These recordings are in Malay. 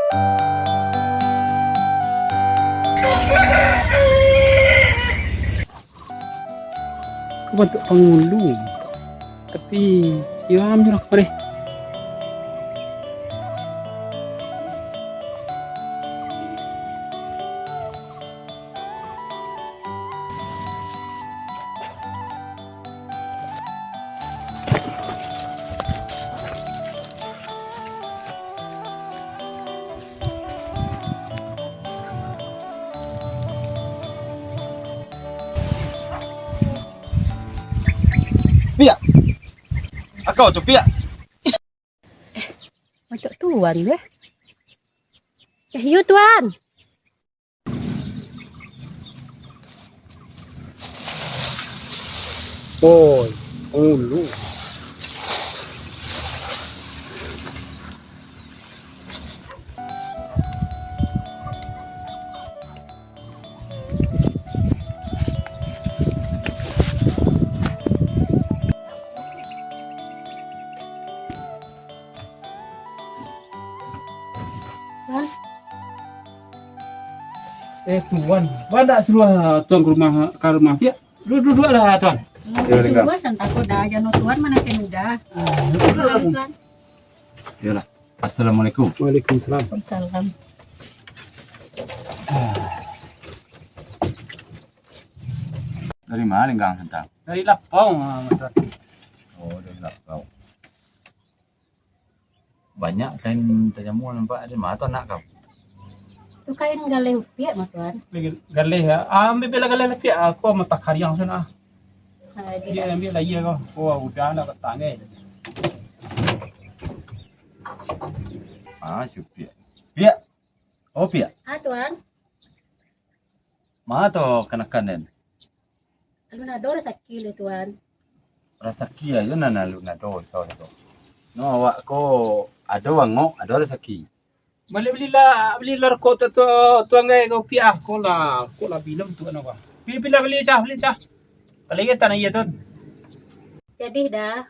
Aku bentuk penghulu, tapi siam je lah kepare. Pia, akau tu Pia. Macam tuan deh. You tuan. Oi, penghulu. Tuan. Tuan, mana suruh tuan ke rumah Pia? Duduk lah tuan. Semua santai kau dah jangan tuan mana kenudah. Tuan. Yalah. Assalamualaikum. Waalaikumsalam. Salam. Dari mana Lenggang hentak? Dari Lapau, tuan. Oh, dari Lapau. Banyak kain terjamu nampak ada mata nak kau. Tu kain galih upiak mah tuan. Galih ya. Ambil bela galih lah Pia. Aku mata karyang sana. Dia Dia ambil lagi kau. Oh, udah nak bertanya. Ah, si Pia. Pia. Oh, Pia. tuan. Mana tu kenakan den? Alu na dora sakile tuan. Rasa kia je nana lu na do tau tu. No awak ko ada wangok, ada rezeki. Belilah rokok tu tuan gay kau Pia. Kau lah bilam tuan apa. Beli cah. Paling tanah iya tuan. Jadi dah.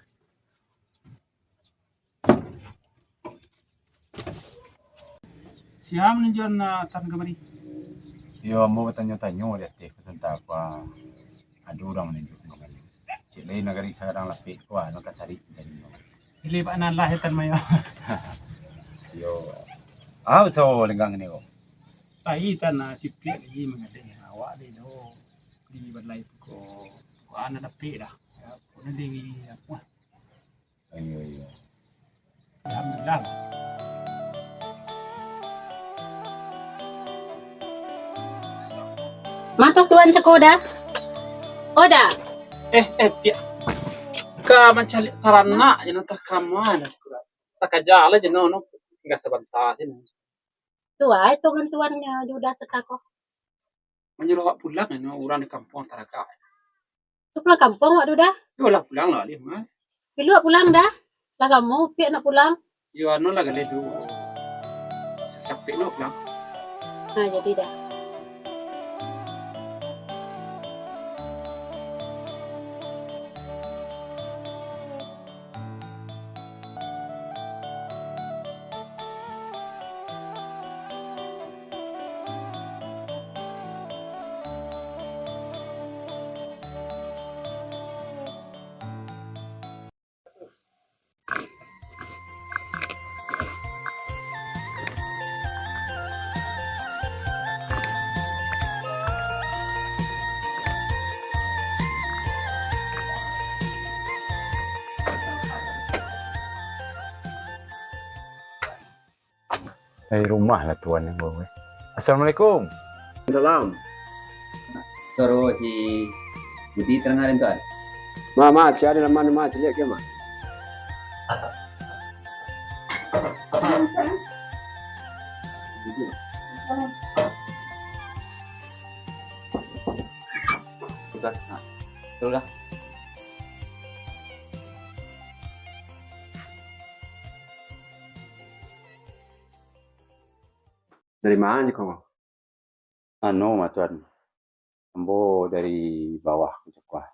Siam ni John tan kemari. Yo mau tanya-tanya dia teh tentang apa. Ada orang menunjuk dengan cik lain negeri sekarang lapik wah nak kasari jadi. Pilih pak nalah tan mayo. Yo. Ah so Lenggang ni ko. Ai tan sipit lagi mengadai awak deh do. Di balai ko ana dapi dah. Pun ada apa. Ayo. Alhamdulillah. Matok tuan sekolah. Oda. Pia. Ka mencari tarana je nak kamana. Tak kajala je no enggak sebentar je. Tuai tuan tuannya juda sekako. Menyuruh awak pulang no orang di kampung Taraka. Tu pulang kampung wak duda. Yo lah pulang lah dia mah. Pilu pulang dah. Lah kamu piak nak pulang. Yo anu lah gale du. Capek no pulang. Jadi dah. Dari rumah lah tuan yang bawa. Assalamualaikum. Salam. Toro si Budi terengarin tuan. Mama, siapa nama nama cilik ke mah? Sudah. Nah, sudah. Dari mana kau? Anu mah tuan. Ambo dari bawah ke Cekwah.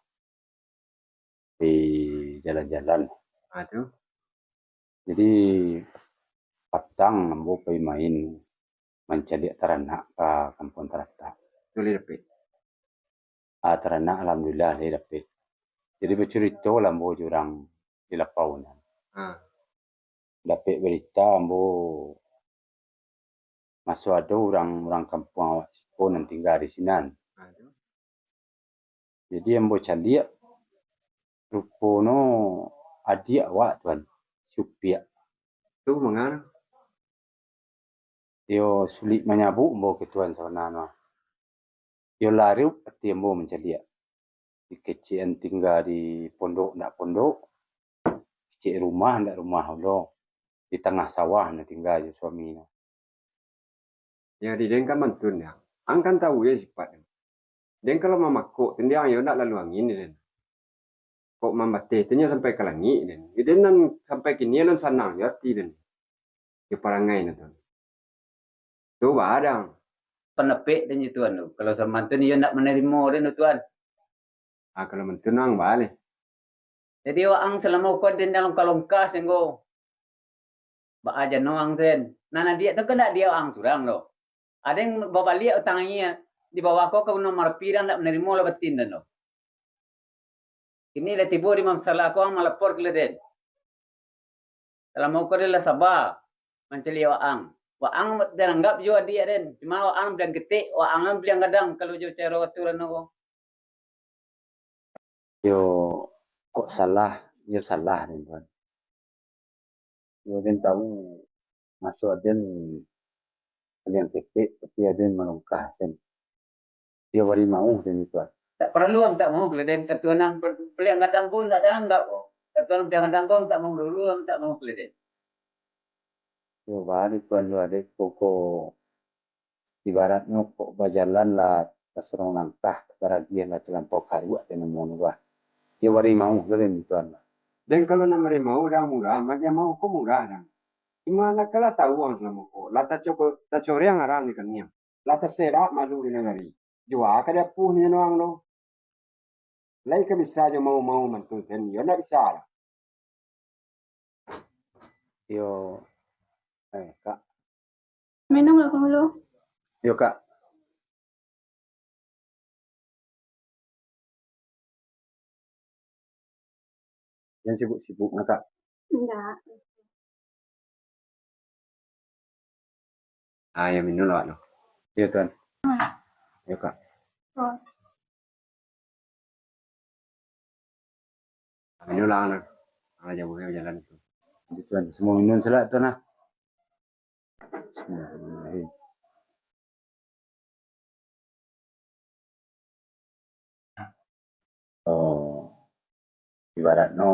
Di jalan-jalan. Aduh. Jadi utang ambo pay main mencari teranak ke kampung Terata. Tu li dapat. Teranak alhamdulillah dia dapat. Jadi bercerita lah ambo jurang di lapau na. Ah. Dapat berita ambo masuk ada orang kampung awak Sipon yang tinggal di sinan. Aduh. Jadi ambo caliak rupono adik awak tuan Supia. Tu mangana. Yo sulit menyabuk ambo ke tuan sebenarnya. Yo lari peti ambo mencaliak. Di kecian tinggal di pondok ndak pondok. Kecik rumah ndak rumah lo. Di tengah sawah na tinggal je suami na. Ya di den kan mantun ya. Ang kan tahu ya sifat. Den kalau mama kok tendia yo ndak lalu angin den. Kok mama teh tenya sampai ke langit den. Den nan sampai kini lan sanang ya ti den. Ke parangai na tuan. Tu badang. Penepik dan tuan tu. Kalau sama tu dia nak menerima dia tuan. Kalau mantun ang balik. Jadi ang selama kau di dalam kalongkas yang go. Ba aja no ang sen. Nana dia tu kena dia ang surang lo. Ada yang bawa lihat tangannya di bawah kau nomor pirang nak menerima lo betin dan lo. Ini lah tiba di masalah kau melapor ke leden. Selama kau dia sabar mencari ang. Waang dan anggap juga dia den. Cuma waang bilang ketik, waang bilang kadang kalau jo cara aturan aku. Yo kok salah, yo salah nih tuan. Yo den tahu masuk den yang tepek tapi ada yang melongkah sen. Dia wari mau den tuan. Tak perlu ang tak mau keleden ketuanan bilang kadang pun tak ada anggap. Ketuanan bilang kadang pun tak mau dulu ang tak mau keleden. Yo bari tuan lu ada koko ibaratnya kok berjalan lah terserong langkah kepada dia lah terlampau karua dengan monua. Dia wari mau den tuan. Dan kalau nak mau dah murah, macam mau kok murah dah. Gimana kalau tahu orang selama kok? Lata cokor yang arang ni kan ni. Lata serat malu di negari. Jua kada pun ni orang lo. Lai ke bisa je mau mantun sen. Yo nak bisa lah. Yo kak. Minum lah kamu. Yo kak. Jangan sibuk-sibuk nak kak. Enggak. Ya minum lah no. Yo tuan. Yo kak. Oh. Minum lah no. Jauh jalan tu. Jadi tuan semua minum selak tuan lah. Bismillahirrahmanirrahim. Ibarat no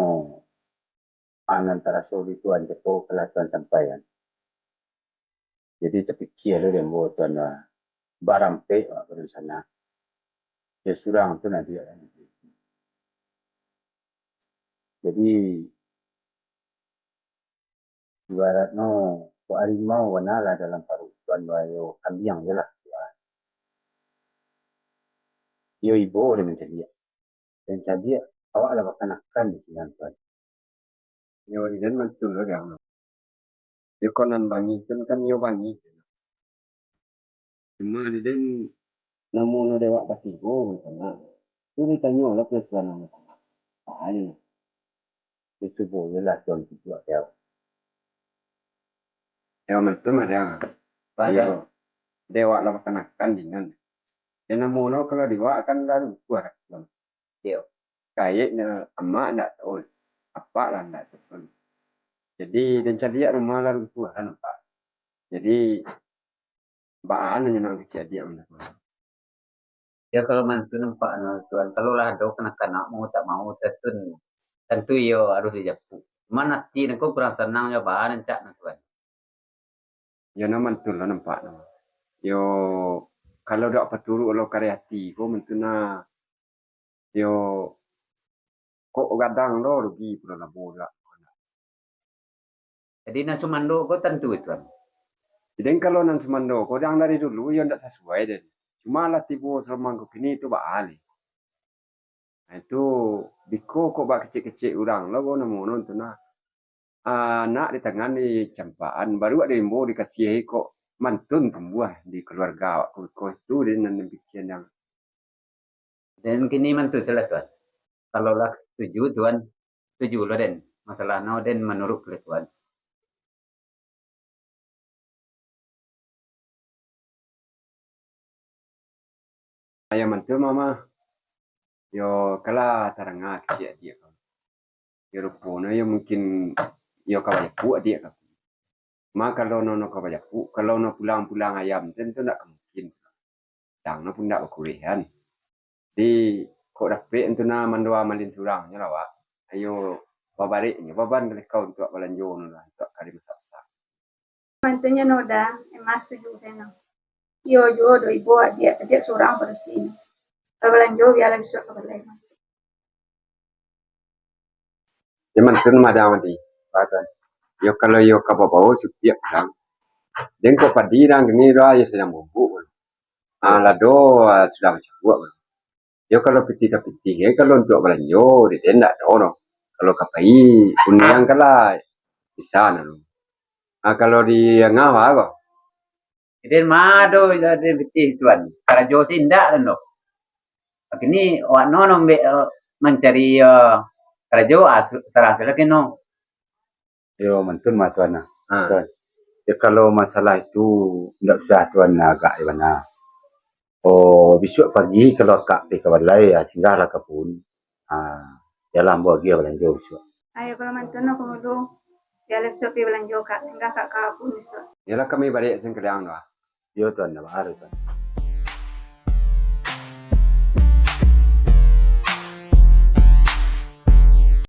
antara soli tuan kepo kelas tuan sampaian. Jadi terfikir dia buat tuan barang pe pada sana. Ya surang tu nanti. Jadi ibarat no harimau wanala dalam paruh tuan bayo kambing je lah. Yo ibu dia mencari. Dan jadi awak lah makan di sini tuan. Yo di dan mantun lo dah. Yo konan bangi kan yo bangi. Cuma di dan namun ada wak pasti go misalnya. Tu ni tanya lah pelan nama. Ini. Itu boleh lah tuan juga ya. Yo mantun ada. Yo dewa lah makan dengan. Dan namun lo kalau dewa kan lalu kuat. Yo. Kayaknya emak nak tahu apa lah nak tahu. Jadi dan cari rumah lalu kuat nampak. Jadi bahan hanya nak kejadian mana. Ya kalau mantu nampak tuan. Kalau lah ada kanak-kanak mau tak mau tentu yo harus dijapu. Mana ti nak kurang senang ya bahan cak tuan. Yo nama mantul lah nampak nama. Yo kalau dak peturu lo karyati ko mentuna yo kok gadang lo rugi pula lah bola. Jadi nak sumando ko tentu tuan. Jadi kalau nan semando ko yang dari dulu yo ndak sesuai deh. Cuma lah tiba selama ko kini itu balik. Nah, itu biko kok bak kecil-kecil orang lo ko nemu nonton nah. anak di tangan di campaan baru ada yang mau dikasih kok mantun tumbuh di keluarga kok itu dia nanti bikin yang Dan kini mantun salah tuan. Kalau lah setuju tuan, setuju lah den. Masalah no den menurut ke tuan. ayam mantun mama yo kala taranga kecil dia kan yo rupanya yo mungkin yo kawan buat dia kan maka kalau nono kawan kalau no pulang ayam tentu nak mungkin dang no pun nak kulihan di kok dapet itu na mandua malin surangnya lah wak ayo babaliknya baban dari kau untuk belanjo lah untuk kali masak. Mantunya noda, emas setuju saya. Yo yo do ibu dia seorang bersih. Kalau jo biar bisa kembali masuk. Ya mantun madam di batan. Yo kalau yo kababau setiap orang. Dan kok padi dan gini lah ya sedang bumbu. Lado sudah macam buat. Yo kalau piti kalau untuk belanjo di tenda no. Kalau kapai uniang kala di sana no. Kalau di ngawa kok. Den mado den betih tuan. Karena jo sinda dan no. Kini wak no mencari kerja serasa lagi no. Yo mantun mah tuan nah. Tuan. Ya kalau masalah itu tidak usah tuan agak mana. Oh besok pagi kalau kak di kabalai ya singgahlah ke pun. Jalan buat dia belanja besok. Ayo kalau mantunya pengudu biar bisa belanja kak, singgah kak kapun bisa. Yalah kami balik sing kedang no. Yo tuan nama hari tuan.